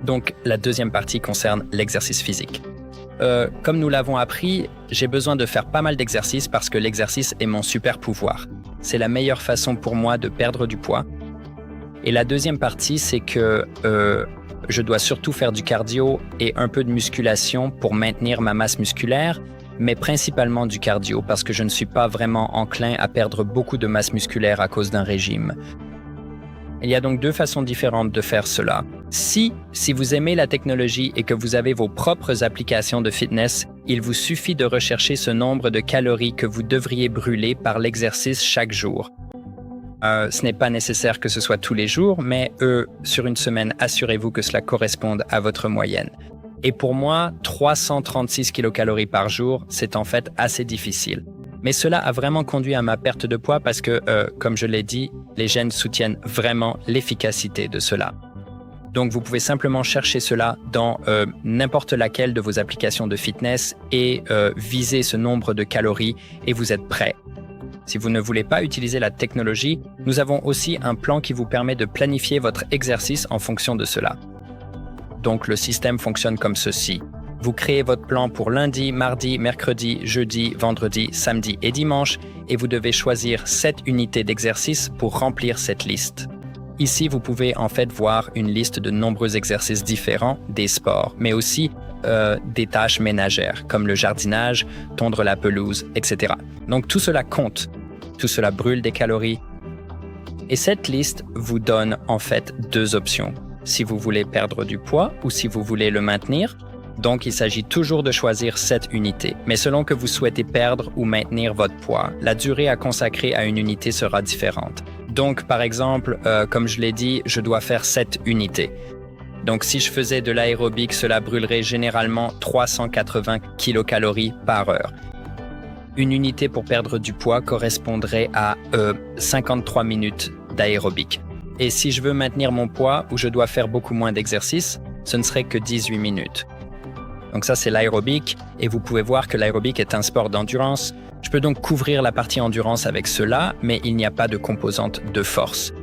Donc, la deuxième partie concerne l'exercice physique. Comme nous l'avons appris, j'ai besoin de faire pas mal d'exercices parce que l'exercice est mon super pouvoir. C'est la meilleure façon pour moi de perdre du poids. Et la deuxième partie, c'est que je dois surtout faire du cardio et un peu de musculation pour maintenir ma masse musculaire, mais principalement du cardio parce que je ne suis pas vraiment enclin à perdre beaucoup de masse musculaire à cause d'un régime. Il y a donc deux façons différentes de faire cela. Si vous aimez la technologie et que vous avez vos propres applications de fitness, il vous suffit de rechercher ce nombre de calories que vous devriez brûler par l'exercice chaque jour. Ce n'est pas nécessaire que ce soit tous les jours, mais sur une semaine, assurez-vous que cela corresponde à votre moyenne. Et pour moi, 336 kilocalories par jour, c'est en fait assez difficile. Mais cela a vraiment conduit à ma perte de poids parce que, comme je l'ai dit, les gènes soutiennent vraiment l'efficacité de cela. Donc, vous pouvez simplement chercher cela dans n'importe laquelle de vos applications de fitness et viser ce nombre de calories et vous êtes prêt. Si vous ne voulez pas utiliser la technologie, nous avons aussi un plan qui vous permet de planifier votre exercice en fonction de cela. Donc, le système fonctionne comme ceci. Vous créez votre plan pour lundi, mardi, mercredi, jeudi, vendredi, samedi et dimanche et vous devez choisir 7 unités d'exercice pour remplir cette liste. Ici, vous pouvez en fait voir une liste de nombreux exercices différents, des sports, mais aussi des tâches ménagères comme le jardinage, tondre la pelouse, etc. Donc tout cela compte, tout cela brûle des calories. Et cette liste vous donne en fait deux options. Si vous voulez perdre du poids ou si vous voulez le maintenir. Donc il s'agit toujours de choisir 7 unités. Mais selon que vous souhaitez perdre ou maintenir votre poids, la durée à consacrer à une unité sera différente. Donc par exemple, comme je l'ai dit, je dois faire 7 unités. Donc si je faisais de l'aérobic, cela brûlerait généralement 380 kilocalories par heure. Une unité pour perdre du poids correspondrait à 53 minutes d'aérobic. Et si je veux maintenir mon poids ou je dois faire beaucoup moins d'exercices, ce ne serait que 18 minutes. Donc ça, c'est l'aérobic et vous pouvez voir que l'aérobic est un sport d'endurance. Je peux donc couvrir la partie endurance avec cela, mais il n'y a pas de composante de force.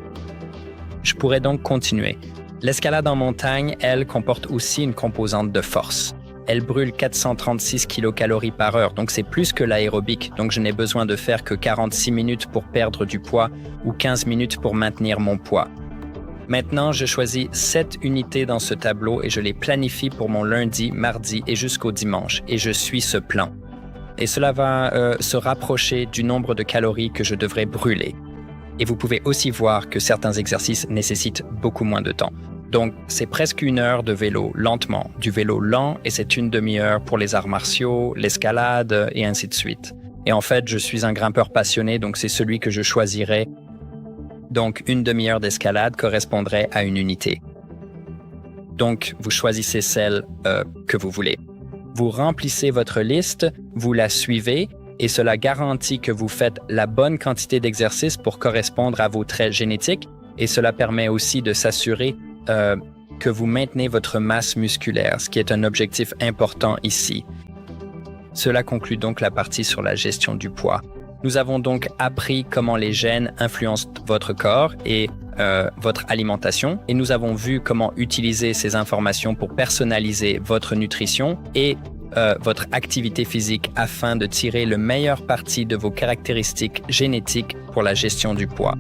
Je pourrais donc continuer. L'escalade en montagne, elle, comporte aussi une composante de force. Elle brûle 436 kilocalories par heure, donc c'est plus que l'aérobic, donc je n'ai besoin de faire que 46 minutes pour perdre du poids ou 15 minutes pour maintenir mon poids. Maintenant, je choisis 7 unités dans ce tableau et je les planifie pour mon lundi, mardi et jusqu'au dimanche, et je suis ce plan. Et cela va se rapprocher du nombre de calories que je devrais brûler. Et vous pouvez aussi voir que certains exercices nécessitent beaucoup moins de temps. Donc, c'est presque 1 heure de vélo lentement, du vélo lent, et c'est 1 demi-heure pour les arts martiaux, l'escalade, et ainsi de suite. Et en fait, je suis un grimpeur passionné, donc c'est celui que je choisirais. Donc, 1 demi-heure d'escalade correspondrait à 1 unité. Donc, vous choisissez celle que vous voulez. Vous remplissez votre liste, vous la suivez, et cela garantit que vous faites la bonne quantité d'exercices pour correspondre à vos traits génétiques, et cela permet aussi de s'assurer que vous maintenez votre masse musculaire, ce qui est un objectif important ici. Cela conclut donc la partie sur la gestion du poids. Nous avons donc appris comment les gènes influencent votre corps et votre alimentation, et nous avons vu comment utiliser ces informations pour personnaliser votre nutrition et votre activité physique afin de tirer le meilleur parti de vos caractéristiques génétiques pour la gestion du poids.